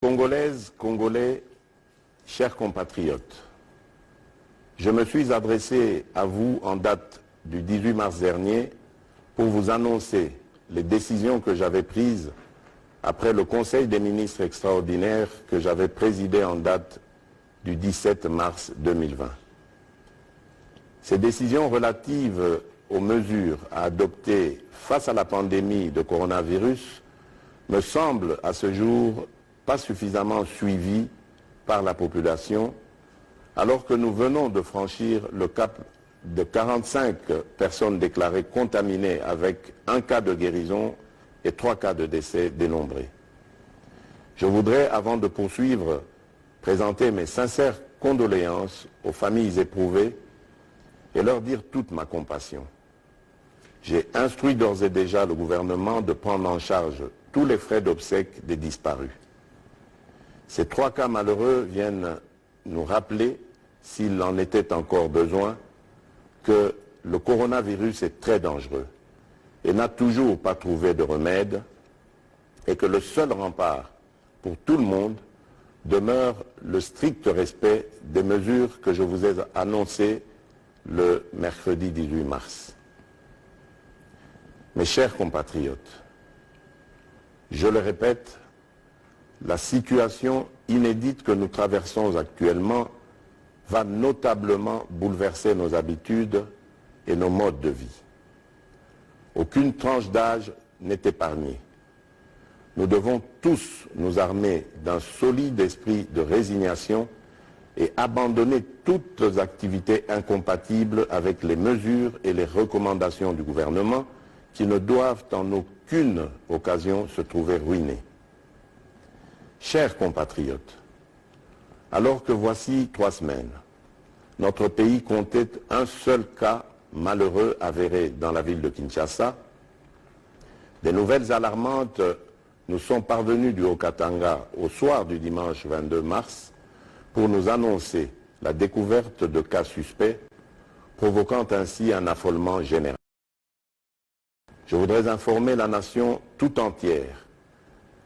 Congolaises, Congolais, chers compatriotes, je me suis adressé à vous en date du 18 mars dernier pour vous annoncer les décisions que j'avais prises après le Conseil des ministres extraordinaire que j'avais présidé en date du 17 mars 2020. Ces décisions relatives aux mesures à adopter face à la pandémie de coronavirus me semblent à ce jour pas suffisamment suivies par la population, alors que nous venons de franchir le cap de 45 personnes déclarées contaminées avec un cas de guérison et 3 cas de décès dénombrés. Je voudrais, avant de poursuivre, présenter mes sincères condoléances aux familles éprouvées et leur dire toute ma compassion. J'ai instruit d'ores et déjà le gouvernement de prendre en charge tous les frais d'obsèques des disparus. Ces 3 cas malheureux viennent nous rappeler, s'il en était encore besoin, que le coronavirus est très dangereux et n'a toujours pas trouvé de remède, et que le seul rempart pour tout le monde demeure le strict respect des mesures que je vous ai annoncées le mercredi 18 mars. Mes chers compatriotes, je le répète, la situation inédite que nous traversons actuellement va notablement bouleverser nos habitudes et nos modes de vie. Aucune tranche d'âge n'est épargnée. Nous devons tous nous armer d'un solide esprit de résignation et abandonner toutes activités incompatibles avec les mesures et les recommandations du gouvernement qui ne doivent en aucune occasion se trouver ruinées. Chers compatriotes, alors que voici 3 semaines, notre pays comptait un seul cas malheureux avéré dans la ville de Kinshasa, des nouvelles alarmantes nous sont parvenues du Haut-Katanga au soir du dimanche 22 mars pour nous annoncer la découverte de cas suspects, provoquant ainsi un affolement général. Je voudrais informer la nation tout entière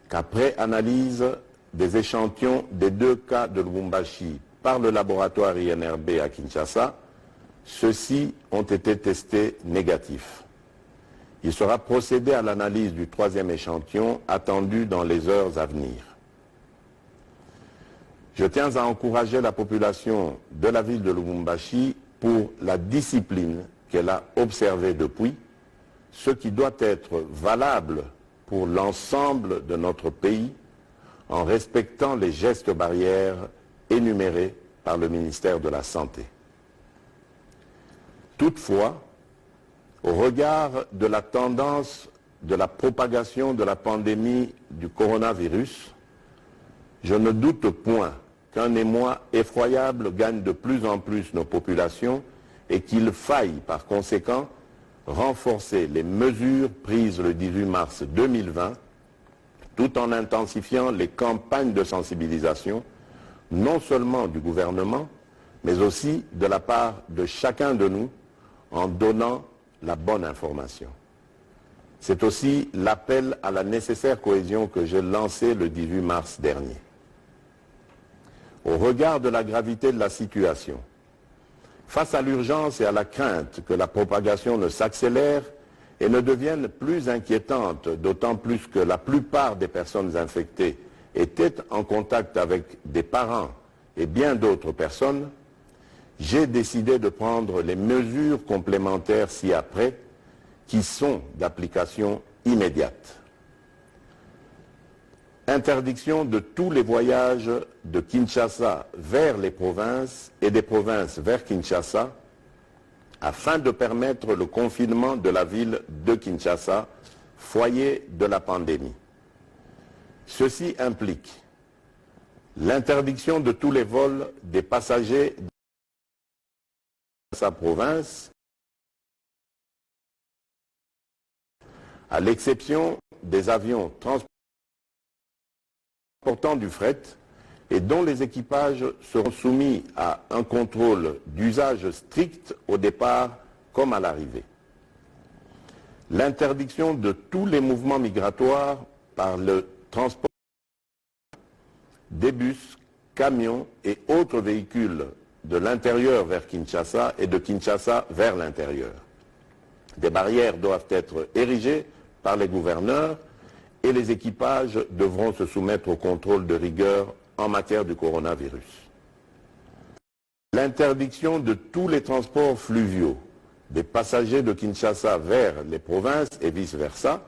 qu'après analyse des échantillons des 2 cas de Lubumbashi par le laboratoire INRB à Kinshasa, ceux-ci ont été testés négatifs. Il sera procédé à l'analyse du 3e échantillon attendu dans les heures à venir. Je tiens à encourager la population de la ville de Lubumbashi pour la discipline qu'elle a observée depuis, ce qui doit être valable pour l'ensemble de notre pays en respectant les gestes barrières énumérés par le ministère de la Santé. Toutefois, au regard de la tendance de la propagation de la pandémie du coronavirus, je ne doute point qu'un émoi effroyable gagne de plus en plus nos populations et qu'il faille par conséquent renforcer les mesures prises le 18 mars 2020 tout en intensifiant les campagnes de sensibilisation, non seulement du gouvernement, mais aussi de la part de chacun de nous, en donnant la bonne information. C'est aussi l'appel à la nécessaire cohésion que j'ai lancé le 18 mars dernier. Au regard de la gravité de la situation, face à l'urgence et à la crainte que la propagation ne s'accélère et ne devienne plus inquiétante, d'autant plus que la plupart des personnes infectées étaient en contact avec des parents et bien d'autres personnes, j'ai décidé de prendre les mesures complémentaires ci-après qui sont d'application immédiate. Interdiction de tous les voyages de Kinshasa vers les provinces et des provinces vers Kinshasa afin de permettre le confinement de la ville de Kinshasa, foyer de la pandémie. Ceci implique l'interdiction de tous les vols des passagers de sa province, à l'exception des avions transportant du fret et dont les équipages seront soumis à un contrôle d'usage strict au départ comme à l'arrivée. L'interdiction de tous les mouvements migratoires par le transport des bus, camions et autres véhicules de l'intérieur vers Kinshasa et de Kinshasa vers l'intérieur. Des barrières doivent être érigées par les gouverneurs et les équipages devront se soumettre au contrôle de rigueur en matière du coronavirus. L'interdiction de tous les transports fluviaux des passagers de Kinshasa vers les provinces et vice-versa.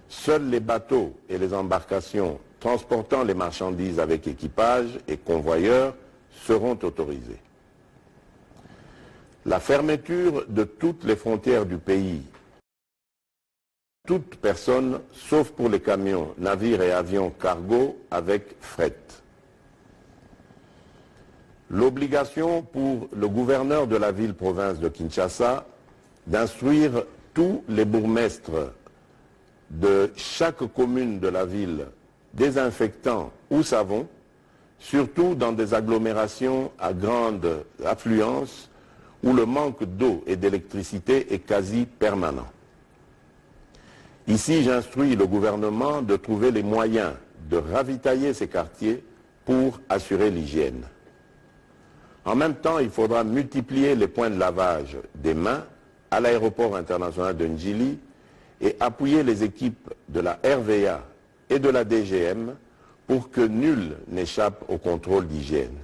Seuls les bateaux et les embarcations transportant les marchandises avec équipage et convoyeurs seront autorisés. La fermeture de toutes les frontières du pays. Toute personne, sauf pour les camions, navires et avions cargo avec fret. L'obligation pour le gouverneur de la ville-province de Kinshasa d'instruire tous les bourgmestres de chaque commune de la ville désinfectants ou savons, surtout dans des agglomérations à grande affluence où le manque d'eau et d'électricité est quasi permanent. Ici, j'instruis le gouvernement de trouver les moyens de ravitailler ces quartiers pour assurer l'hygiène. En même temps, il faudra multiplier les points de lavage des mains à l'aéroport international de Ndjili et appuyer les équipes de la RVA et de la DGM pour que nul n'échappe au contrôle d'hygiène.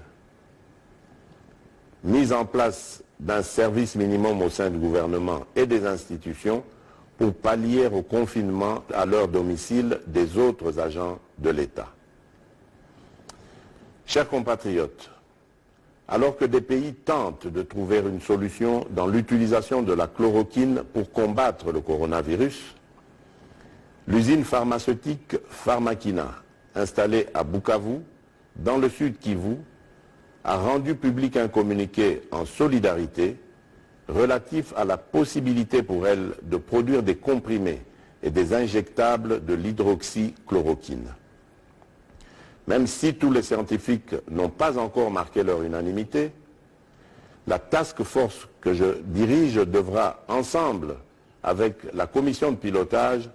Mise en place d'un service minimum au sein du gouvernement et des institutions pour pallier au confinement à leur domicile des autres agents de l'État. Chers compatriotes, alors que des pays tentent de trouver une solution dans l'utilisation de la chloroquine pour combattre le coronavirus, l'usine pharmaceutique Pharmakina, installée à Bukavu, dans le sud Kivu, a rendu public un communiqué en solidarité relatif à la possibilité pour elle de produire des comprimés et des injectables de l'hydroxychloroquine. Même si tous les scientifiques n'ont pas encore marqué leur unanimité, la task force que je dirige devra, ensemble avec la commission de pilotage,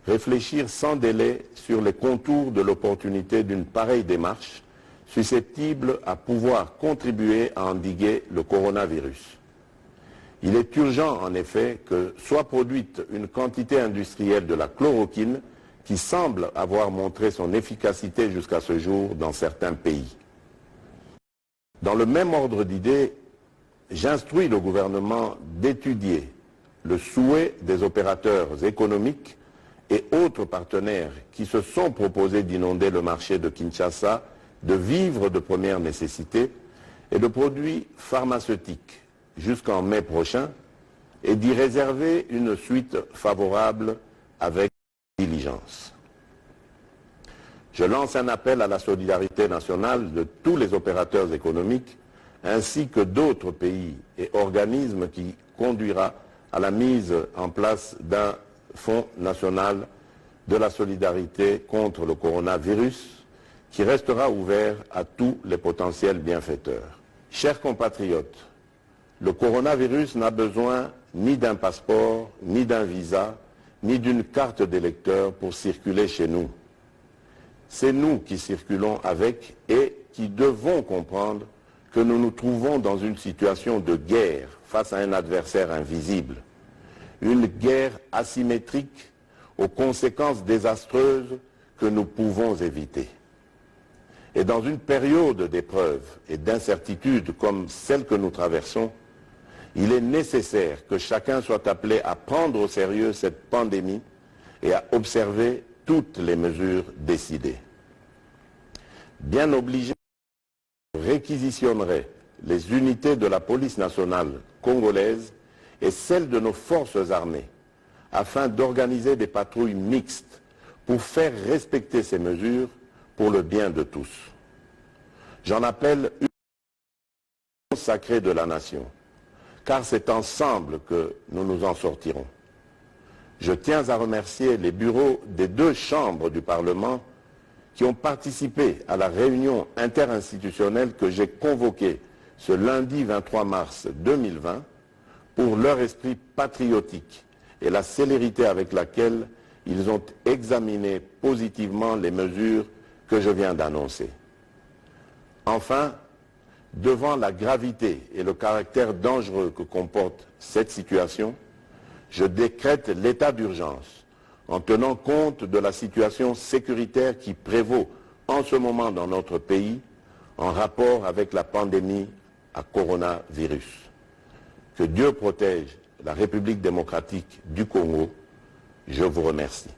réfléchir sans délai sur les contours de l'opportunité d'une pareille démarche susceptible à pouvoir contribuer à endiguer le coronavirus. Il est urgent en effet que soit produite une quantité industrielle de la chloroquine qui semble avoir montré son efficacité jusqu'à ce jour dans certains pays. Dans le même ordre d'idées, j'instruis le gouvernement d'étudier le souhait des opérateurs économiques et autres partenaires qui se sont proposés d'inonder le marché de Kinshasa de vivres de première nécessité et de produits pharmaceutiques jusqu'en mai prochain et d'y réserver une suite favorable avec diligence. Je lance un appel à la solidarité nationale de tous les opérateurs économiques ainsi que d'autres pays et organismes qui conduira à la mise en place d'un Fonds national de la solidarité contre le coronavirus qui restera ouvert à tous les potentiels bienfaiteurs. Chers compatriotes, le coronavirus n'a besoin ni d'un passeport, ni d'un visa, ni d'une carte d'électeur pour circuler chez nous. C'est nous qui circulons avec et qui devons comprendre que nous nous trouvons dans une situation de guerre face à un adversaire invisible. Une guerre asymétrique aux conséquences désastreuses que nous pouvons éviter. Et dans une période d'épreuve et d'incertitude comme celle que nous traversons, il est nécessaire que chacun soit appelé à prendre au sérieux cette pandémie et à observer toutes les mesures décidées. Bien obligé, je réquisitionnerai les unités de la police nationale congolaise et celles de nos forces armées afin d'organiser des patrouilles mixtes pour faire respecter ces mesures pour le bien de tous. J'en appelle une sacrée de la nation, car c'est ensemble que nous nous en sortirons. Je tiens à remercier les bureaux des deux chambres du Parlement qui ont participé à la réunion interinstitutionnelle que j'ai convoquée ce lundi 23 mars 2020 pour leur esprit patriotique et la célérité avec laquelle ils ont examiné positivement les mesures que je viens d'annoncer. Enfin, devant la gravité et le caractère dangereux que comporte cette situation, je décrète l'état d'urgence en tenant compte de la situation sécuritaire qui prévaut en ce moment dans notre pays en rapport avec la pandémie à coronavirus. Que Dieu protège la République démocratique du Congo. Je vous remercie.